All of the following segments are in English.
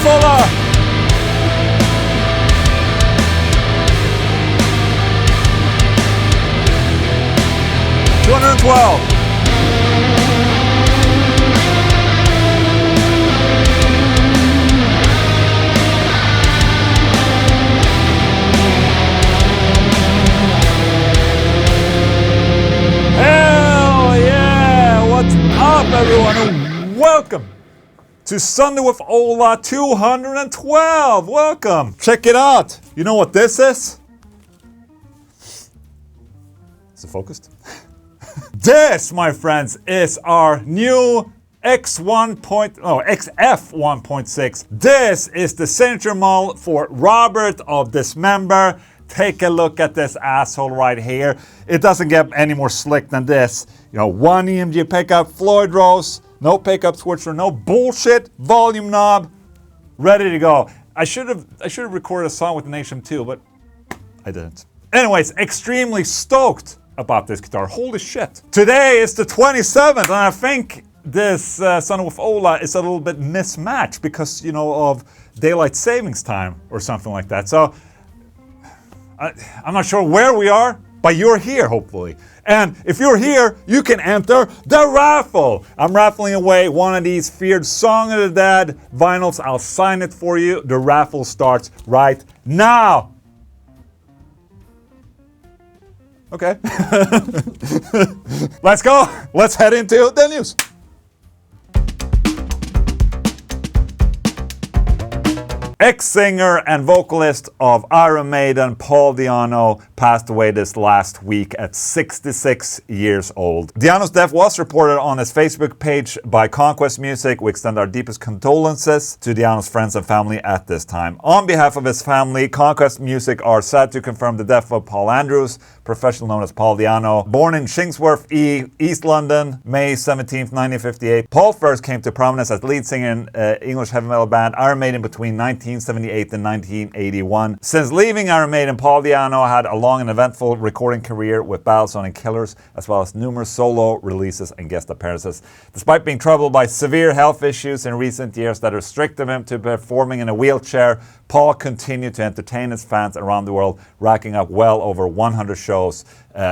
SWOLA! 212. Hell yeah! What's up, everyone? And welcome to Sunday with SWOLA212. Welcome. Check it out. You know what this is? Is it focused? This, my friends, is our new XF1.6. This is the signature mold for Robert of Dismember. Take a look at this asshole right here. It doesn't get any more slick than this. You know, one EMG pickup, Floyd Rose, no pickup switcher, no bullshit, volume knob, ready to go. I should have recorded a song with the Nation too, but I didn't. Anyways, extremely stoked about this guitar. Holy shit. Today is the 27th, and I think this Sunday with Ola is a little bit mismatched because, you know, of daylight savings time or something like that. So I'm not sure where we are, but you're here, hopefully. And if you're here, you can enter the raffle. I'm raffling away one of these Feared Song of the Dead vinyls. I'll sign it for you. The raffle starts right now. Okay. Let's go. Let's head into the news. Ex-singer and vocalist of Iron Maiden, Paul Di Anno, passed away this last week at 66 years old. Di Anno's death was reported on his Facebook page by Conquest Music. We extend our deepest condolences to Di Anno's friends and family at this time. On behalf of his family, Conquest Music are sad to confirm the death of Paul Andrews, professional known as Paul Di Anno. Born in Chingsworth, East London, May 17th, 1958. Paul first came to prominence as lead singer in English heavy metal band Iron Maiden between 1978 and 1981. Since leaving Iron Maiden, Paul Di Anno had a long and eventful recording career with Battlezone and Killers, as well as numerous solo releases and guest appearances. Despite being troubled by severe health issues in recent years that restricted him to performing in a wheelchair, Paul continued to entertain his fans around the world, racking up well over 100 shows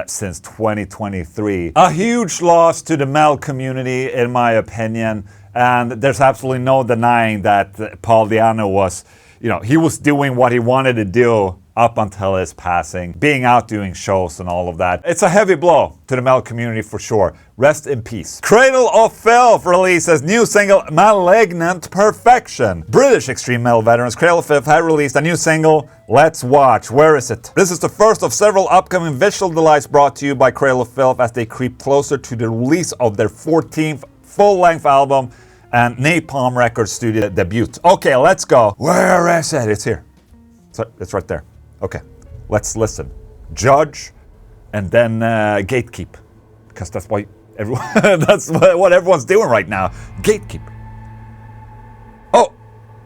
since 2023. A huge loss to the metal community, in my opinion, and there's absolutely no denying that Paul Di Anno was, you know, he was doing what he wanted to do up until his passing, being out doing shows and all of that. It's a heavy blow to the metal community for sure. Rest in peace. Cradle of Filth releases new single Malignant Perfection. British extreme metal veterans Cradle of Filth had released a new single, Let's Watch. Where is it? This is the first of several upcoming visual delights brought to you by Cradle of Filth as they creep closer to the release of their 14th full-length album and Napalm Records studio debut. Okay, let's go. Where is it? It's here. It's right there. Okay, let's listen. Judge, and then gatekeep, because that's why everyone. That's what everyone's doing right now. Gatekeep. Oh,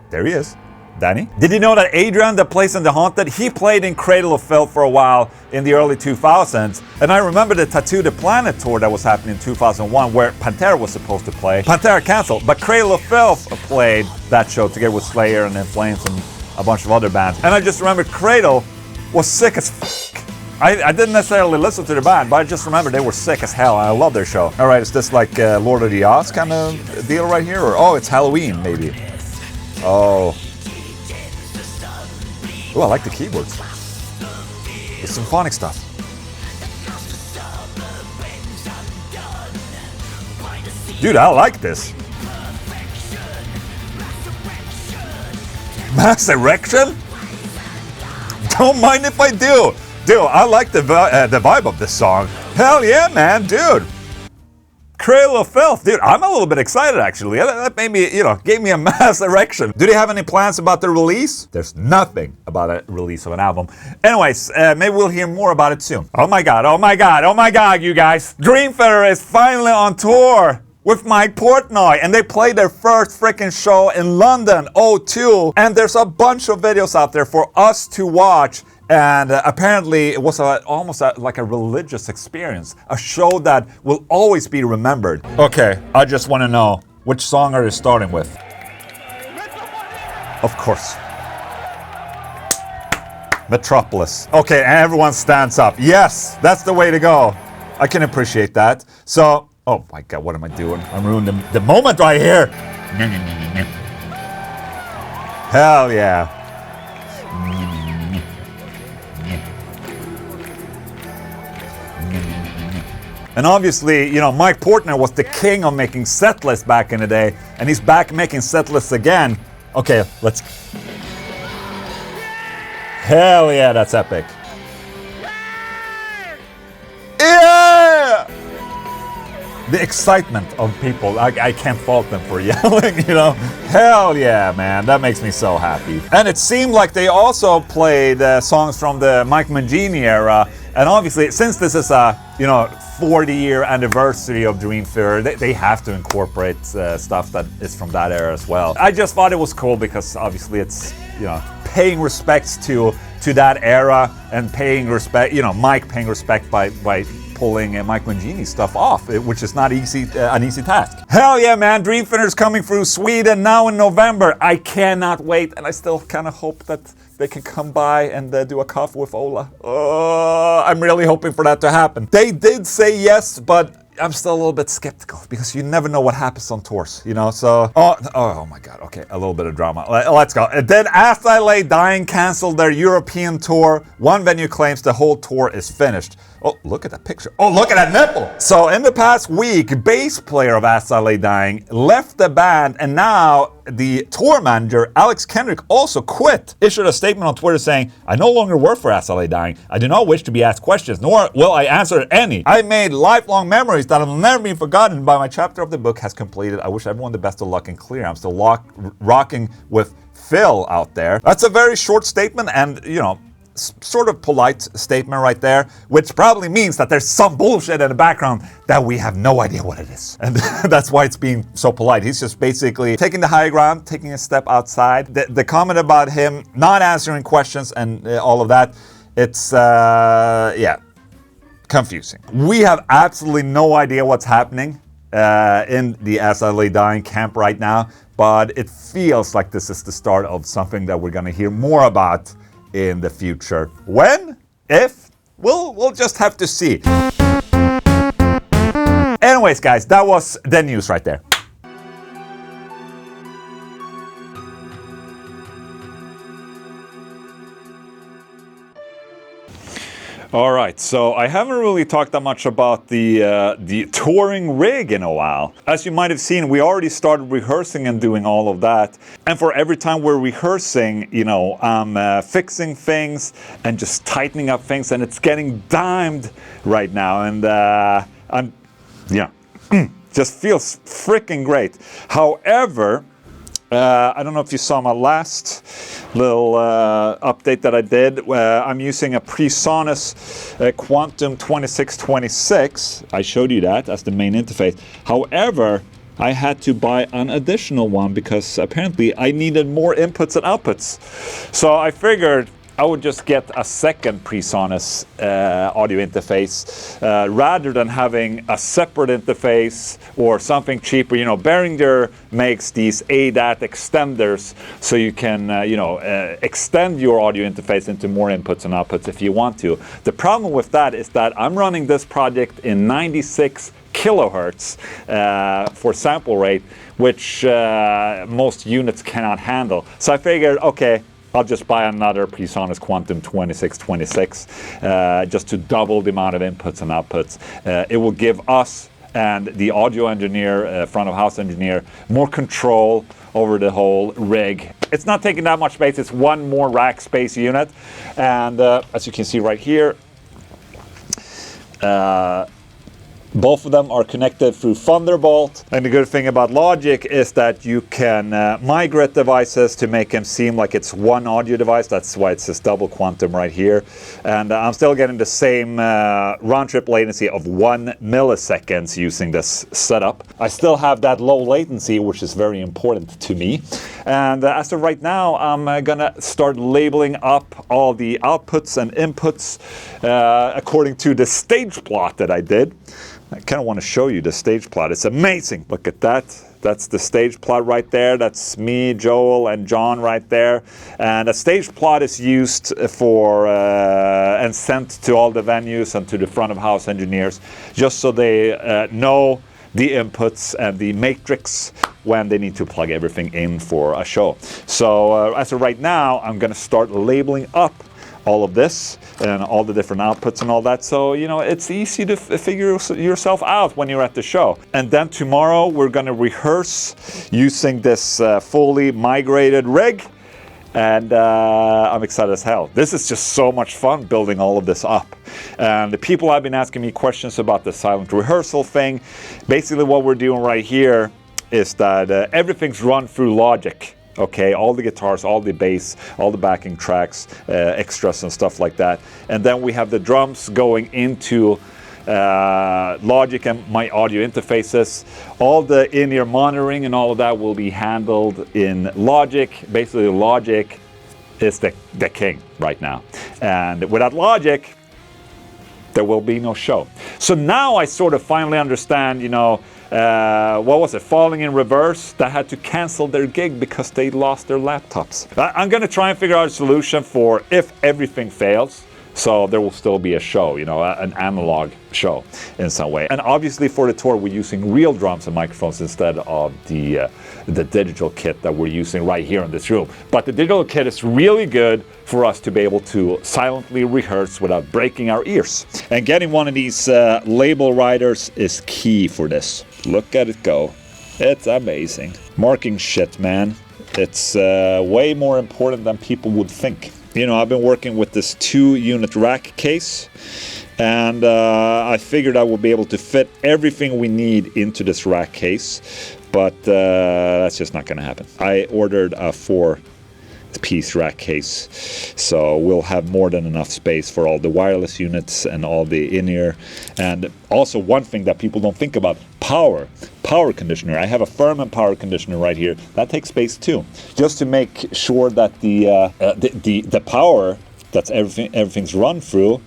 there he is, Danny. Did you know that Adrian, that plays in The Haunted, he played in Cradle of Filth for a while in the early 2000s, and I remember the Tattoo the Planet tour that was happening in 2001, where Pantera was supposed to play. Pantera canceled, but Cradle of Filth played that show together with Slayer and In Flames and a bunch of other bands. And I just remember Cradle was sick as f***. I didn't necessarily listen to the band, but I just remember they were sick as hell, and I love their show. Alright, is this like Lord of the Oz kind of deal right here? Or, oh, it's Halloween, maybe. Oh. Oh, I like the keyboards. The symphonic stuff. Dude, I like this. Mass Erection? Don't mind if I do. Dude, I like the vibe of this song. Hell yeah, man, dude. Cradle of Filth, dude, I'm a little bit excited actually. That made me, you know, gave me a mass erection. Do they have any plans about the release? There's nothing about a release of an album. Anyways, maybe we'll hear more about it soon. Oh my god, oh my god, oh my god, you guys. Dream Theater is finally on tour with Mike Portnoy, and they played their first freaking show in London, O2, and there's a bunch of videos out there for us to watch, and apparently it was almost like a religious experience, a show that will always be remembered. Okay, I just want to know, which song are you starting with? Of course. Metropolis. Okay, and everyone stands up. Yes, that's the way to go. I can appreciate that. So, oh my God, what am I doing? I'm ruining the moment right here. Hell yeah. And obviously, you know, Mike Portnoy was the king of making set lists back in the day, and he's back making set lists again. Okay, let's... Hell yeah, that's epic. Yeah! The excitement of people, I can't fault them for yelling, you know. Hell yeah, man, that makes me so happy. And it seemed like they also played songs from the Mike Mangini era. And obviously, since this is a, you know, 40-year anniversary of Dream Theater, they have to incorporate stuff that is from that era as well. I just thought it was cool because obviously it's, you know, paying respects to that era and paying respect, you know, Mike paying respect by pulling Mike Mangini stuff off, which is not easy, an easy task. Hell yeah, man, Dream Theater's coming through Sweden now in November. I cannot wait, and I still kind of hope that they can come by and do a coffee with Ola. I'm really hoping for that to happen. They did say yes, but I'm still a little bit skeptical because you never know what happens on tours, you know, so... Oh my God, okay, a little bit of drama. Let's go. Then As I Lay Dying canceled their European tour. One venue claims the whole tour is finished. Oh, look at that picture. Oh, look at that nipple. So in the past week, bass player of As I Lay Dying left the band, and now the tour manager, Alex Kendrick, also quit. Issued a statement on Twitter saying, "I no longer work for As I Lay Dying. I do not wish to be asked questions, nor will I answer any. I made lifelong memories that will never be forgotten by my chapter of the book has completed. I wish everyone the best of luck and clear. I'm still rocking with Phil out there." That's a very short statement and, you know, sort of polite statement right there, which probably means that there's some bullshit in the background that we have no idea what it is. And that's why it's being so polite. He's just basically taking the high ground, taking a step outside. The comment about him not answering questions and all of that, it's, yeah, confusing. We have absolutely no idea what's happening in the As I Lay Dying camp right now, but it feels like this is the start of something that we're gonna hear more about in the future. When? If? We'll just have to see. Anyways, guys, that was the news right there. All right, so I haven't really talked that much about the touring rig in a while. As you might have seen, we already started rehearsing and doing all of that. And for every time we're rehearsing, you know, I'm fixing things and just tightening up things, and it's getting dimed right now. And I'm, yeah, just feels freaking great. However, I don't know if you saw my last little update that I did. I'm using a PreSonus Quantum 2626. I showed you that as the main interface. However, I had to buy an additional one because apparently I needed more inputs and outputs. So I figured I would just get a second PreSonus audio interface rather than having a separate interface or something cheaper. You know, Behringer makes these ADAT extenders so you can, you know, extend your audio interface into more inputs and outputs if you want to. The problem with that is that I'm running this project in 96 kilohertz for sample rate, which most units cannot handle. So I figured, okay, I'll just buy another PreSonus Quantum 2626 just to double the amount of inputs and outputs. It will give us and the audio engineer, front of house engineer, more control over the whole rig. It's not taking that much space, it's one more rack space unit. And as you can see right here, both of them are connected through Thunderbolt. And the good thing about Logic is that you can migrate devices to make them seem like it's one audio device. That's why it says double quantum right here. And I'm still getting the same round-trip latency of 1 millisecond using this setup. I still have that low latency, which is very important to me. And as of right now, I'm gonna start labeling up all the outputs and inputs according to the stage plot that I did. I kind of want to show you the stage plot. It's amazing. Look at that. That's the stage plot right there. That's me, Joel, and John right there. And a stage plot is used for and sent to all the venues and to the front of house engineers, just so they know the inputs and the matrix when they need to plug everything in for a show. So as of right now, I'm going to start labeling up all of this and all the different outputs and all that, so you know it's easy to figure yourself out when you're at the show. And then tomorrow we're going to rehearse using this fully migrated rig, and I'm excited as hell. This is just so much fun building all of this up. And the people have been asking me questions about the silent rehearsal thing. Basically what we're doing right here is that everything's run through Logic. Okay, all the guitars, all the bass, all the backing tracks, extras and stuff like that. And then we have the drums going into Logic and my audio interfaces. All the in-ear monitoring and all of that will be handled in Logic. Basically, Logic is the king right now. And without Logic, there will be no show. So now I sort of finally understand, you know, what was it, Falling in Reverse, that had to cancel their gig because they lost their laptops. I'm going to try and figure out a solution for if everything fails, so there will still be a show, you know, an analog show in some way. And obviously for the tour we're using real drums and microphones instead of the digital kit that we're using right here in this room. But the digital kit is really good for us to be able to silently rehearse without breaking our ears. And getting one of these label writers is key for this. Look at it go. It's amazing. Marking shit, man. It's way more important than people would think. You know, I've been working with this 2-unit rack case, and I figured I would be able to fit everything we need into this rack case, but that's just not going to happen. I ordered a 4-piece rack case, so we'll have more than enough space for all the wireless units and all the in-ear. And also one thing that people don't think about, power conditioner. I have a Furman power conditioner right here. That takes space too, just to make sure that the power that's everything's run through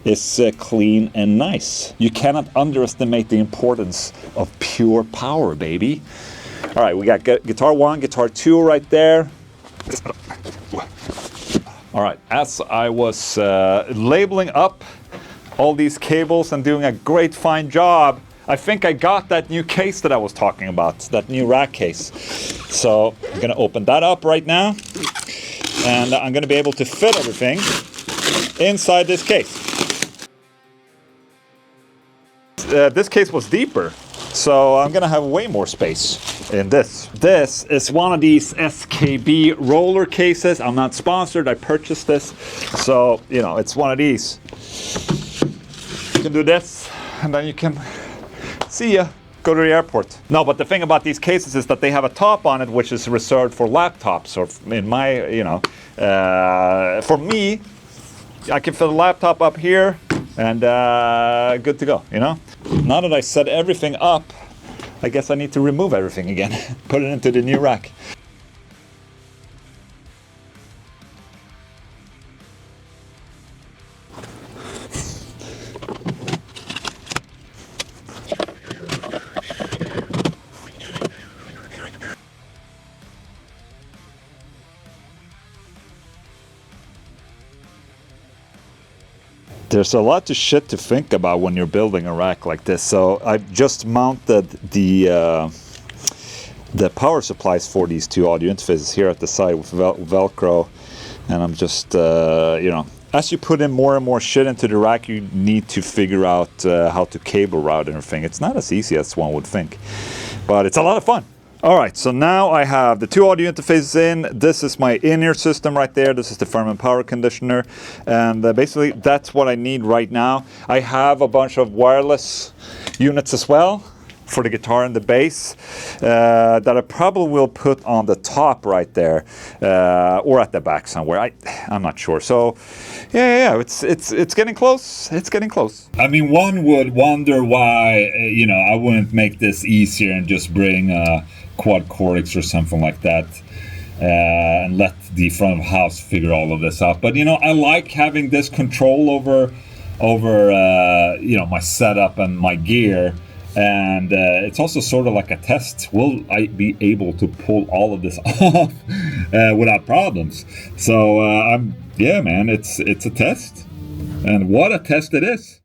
is clean and nice. You cannot underestimate the importance of pure power, baby. All right, we got guitar 1, guitar 2 right there. All right, as I was labeling up all these cables and doing a great fine job, I think I got that new case that I was talking about, that new rack case. So I'm gonna open that up right now, and I'm gonna be able to fit everything inside this case. This case was deeper, so I'm gonna have way more space in this. This is one of these SKB roller cases. I'm not sponsored, I purchased this. So, you know, it's one of these. You can do this, and then you can see ya, go to the airport. No, but the thing about these cases is that they have a top on it which is reserved for laptops, or in my, you know, for me, I can fit a laptop up here and good to go, you know? Now that I set everything up, I guess I need to remove everything again, put it into the new rack. There's a lot of shit to think about when you're building a rack like this. So I've just mounted the power supplies for these two audio interfaces here at the side with Velcro, and I'm just, you know, as you put in more and more shit into the rack, you need to figure out how to cable route everything. It's not as easy as one would think, but it's a lot of fun. All right, so now I have the two audio interfaces in. This is my in-ear system right there. This is the Furman power conditioner. And basically, that's what I need right now. I have a bunch of wireless units as well for the guitar and the bass that I probably will put on the top right there or at the back somewhere. I'm not sure. So yeah, it's getting close. It's getting close. I mean, one would wonder why you know, I wouldn't make this easier and just bring quad chords or something like that and let the front of house figure all of this out. But you know, I like having this control over you know, my setup and my gear. And it's also sort of like a test. Will I be able to pull all of this off without problems? So yeah, man, it's a test, and what a test it is.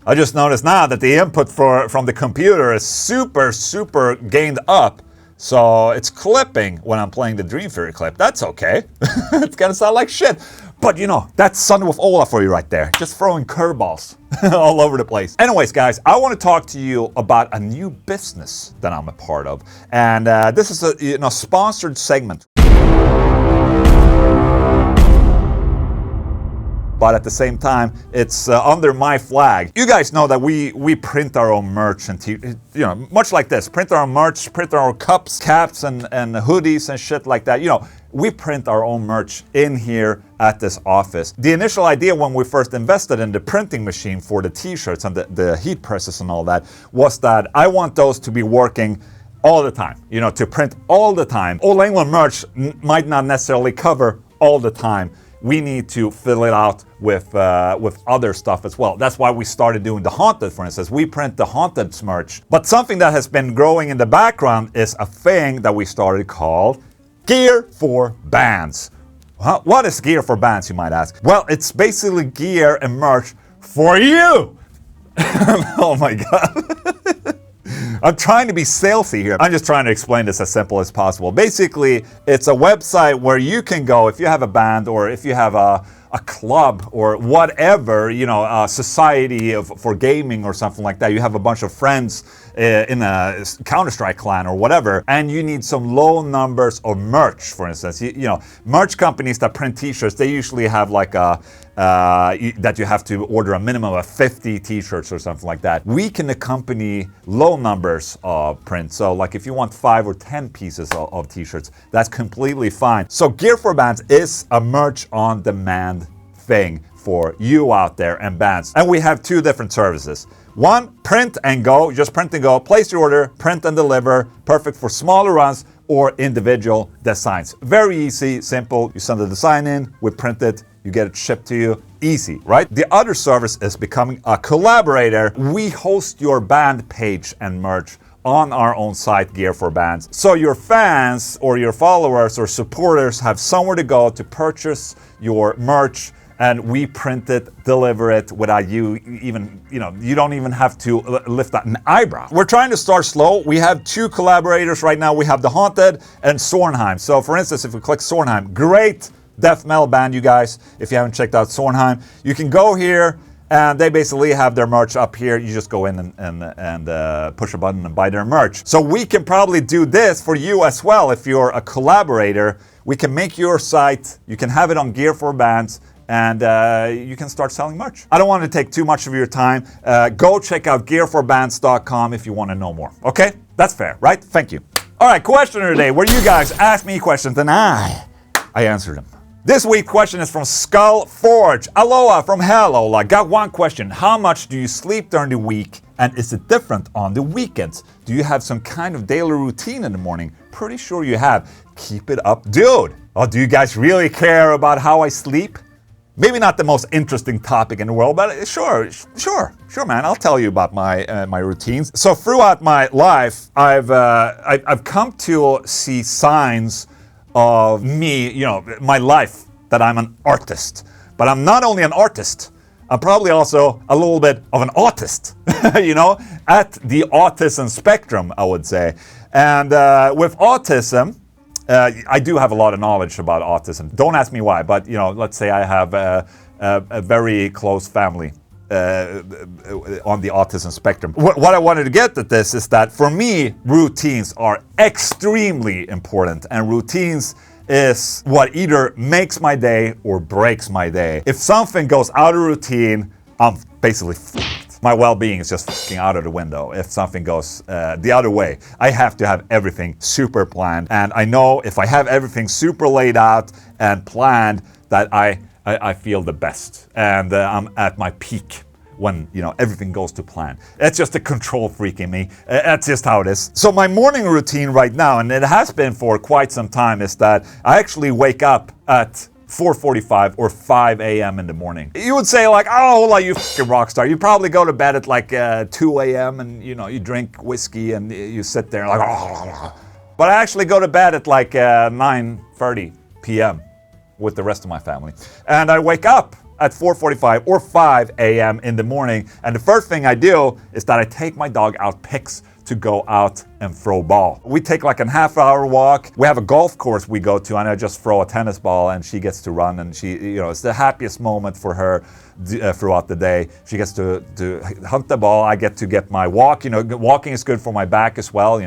I just noticed now that the input from the computer is super gained up, so it's clipping when I'm playing the Dream Theater clip. That's okay. It's gonna sound like shit. But you know, that's Son with Ola for you right there. Just throwing curveballs all over the place. Anyways, guys, I want to talk to you about a new business that I'm a part of. And this is a sponsored segment. But at the same time, it's under my flag. You guys know that we print our own merch and much like this, print our own merch, print our own cups, caps, and hoodies and shit like that. You know, we print our own merch in here at this office. The initial idea when we first invested in the printing machine for the t-shirts and the heat presses and all that was that I want those to be working all the time, you know, to print all the time. Old Englund merch might not necessarily cover all the time. We need to fill it out with other stuff as well. That's why we started doing the Haunted, for instance. We print the Haunted merch. But something that has been growing in the background is a thing that we started called Gear for Bands. Well, what is Gear for Bands, you might ask? Well, it's basically gear and merch for you! Oh my god. I'm trying to be salesy here. I'm just trying to explain this as simple as possible. Basically, it's a website where you can go if you have a band or if you have a club or whatever, you know, a society for gaming or something like that. You have a bunch of friends in a Counter-Strike clan or whatever, and you need some low numbers of merch, for instance. You know, merch companies that print t-shirts, they usually have like that you have to order a minimum of 50 t-shirts or something like that. We can accompany low numbers of print. So like if you want 5 or 10 pieces of t-shirts, that's completely fine. So Gear for Bands is a merch on demand thing for you out there and bands. And we have 2 different services. One, print and go, just print and go, place your order, print and deliver, perfect for smaller runs or individual designs. Very easy, simple, you send the design in, we print it, You get it shipped to you, easy, right? The other service is becoming a collaborator. We host your band page and merch on our own site, Gear for Bands. So your fans or your followers or supporters have somewhere to go to purchase your merch, and we print it, deliver it without you even, you don't even have to lift an eyebrow. We're trying to start slow. We have 2 collaborators right now. We have The Haunted and Sornheim. So for instance, if we click Sornheim, great death metal band, you guys. If you haven't checked out Sornheim, you can go here and they basically have their merch up here. You just go in and push a button and buy their merch. So we can probably do this for you as well. If you're a collaborator, we can make your site, you can have it on Gear for Bands, and you can start selling merch. I don't want to take too much of your time. Go check out gearforbands.com if you want to know more. Okay? That's fair, right? Thank you. All right, question of the day, where you guys ask me questions and I answer them. This week's question is from Skull Forge. Aloha from Hellola. Got one question. How much do you sleep during the week, and is it different on the weekends? Do you have some kind of daily routine in the morning? Pretty sure you have. Keep it up, dude. Oh, do you guys really care about how I sleep? Maybe not the most interesting topic in the world, but sure, man. I'll tell you about my routines. So throughout my life, I've come to see signs of me, my life, that I'm an artist. But I'm not only an artist, I'm probably also a little bit of an autist, at the autism spectrum, I would say. And with autism, I do have a lot of knowledge about autism. Don't ask me why, but let's say I have a very close family on the autism spectrum. What I wanted to get at this is that for me, routines are extremely important, and routines is what either makes my day or breaks my day. If something goes out of routine, I'm basically fucked. My well-being is just fucking out of the window if something goes the other way. I have to have everything super planned, and I know if I have everything super laid out and planned, that I feel the best, and I'm at my peak when everything goes to plan. It's just a control freak in me. That's just how it is. So my morning routine right now, and it has been for quite some time, is that I actually wake up at 4:45 or 5 a.m. in the morning. You would say like, oh, you fucking rock star. You probably go to bed at like 2 a.m. and you drink whiskey and you sit there like, oh. But I actually go to bed at like 9:30 p.m. with the rest of my family. And I wake up at 4:45 or 5 a.m. in the morning, and the first thing I do is that I take my dog out Pix to go out and throw ball. We take like a half-hour walk. We have a golf course we go to, and I just throw a tennis ball, and she gets to run, and she, it's the happiest moment for her throughout the day. She gets to hunt the ball. I get to get my walk. Walking is good for my back as well.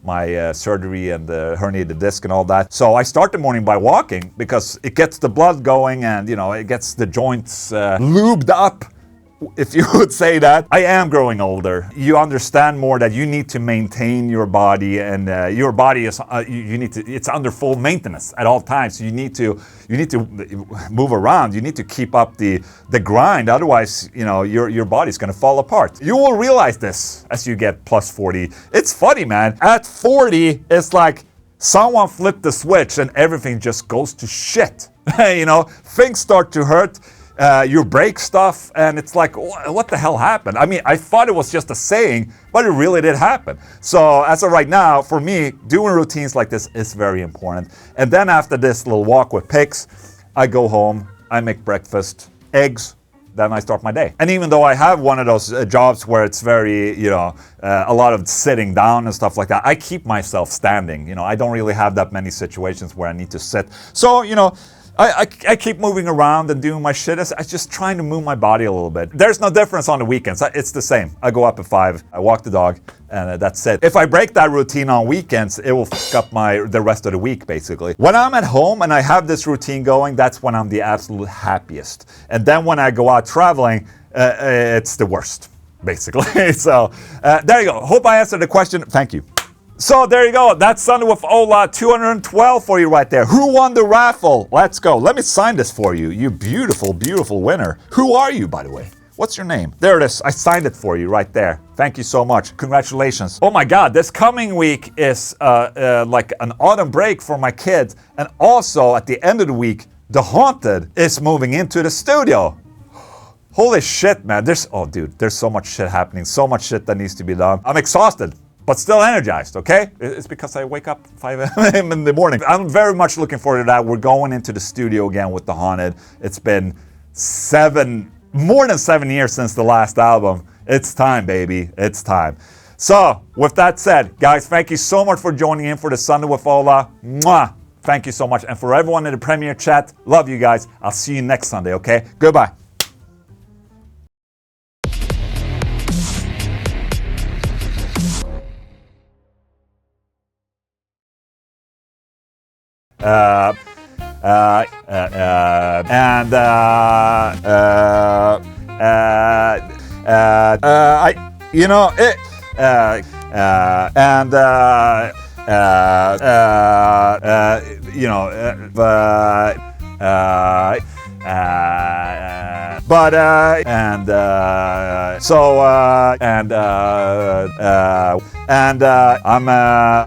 My surgery and the herniated disc and all that. So I start the morning by walking because it gets the blood going and it gets the joints lubed up, if you would say that. I am growing older. You understand more that you need to maintain your body, and your body is it's under full maintenance at all times. So you need to move around. You need to keep up the grind. Otherwise, your body's gonna fall apart. You will realize this as you get plus 40. It's funny, man. At 40, it's like someone flipped the switch and everything just goes to shit. Things start to hurt. You break stuff, and it's like, what the hell happened? I mean, I thought it was just a saying, but it really did happen. So as of right now, for me, doing routines like this is very important. And then after this little walk with Pix, I go home, I make breakfast, eggs, then I start my day. And even though I have one of those jobs where it's very, a lot of sitting down and stuff like that, I keep myself standing. I don't really have that many situations where I need to sit. So, I keep moving around and doing my shit. I'm just trying to move my body a little bit. There's no difference on the weekends. It's the same. I go up at 5, I walk the dog, and that's it. If I break that routine on weekends, it will fuck up the rest of the week, basically. When I'm at home and I have this routine going, that's when I'm the absolute happiest. And then when I go out traveling, it's the worst, basically. So there you go. Hope I answered the question. Thank you. So there you go. That's Sunday with SWOLA212 for you right there. Who won the raffle? Let's go. Let me sign this for you. You beautiful, beautiful winner. Who are you, by the way? What's your name? There it is. I signed it for you right there. Thank you so much. Congratulations. Oh my God, this coming week is like an autumn break for my kids. And also at the end of the week, The Haunted is moving into the studio. Holy shit, man. There's so much shit happening. So much shit that needs to be done. I'm exhausted, but still energized, okay? It's because I wake up 5 a.m. in the morning. I'm very much looking forward to that. We're going into the studio again with The Haunted. It's been more than 7 years since the last album. It's time, baby. It's time. So, with that said, guys, thank you so much for joining in for the Sunday with Ola. Mwah! Thank you so much. And for everyone in the premiere chat, love you guys. I'll see you next Sunday, okay? Goodbye. I'm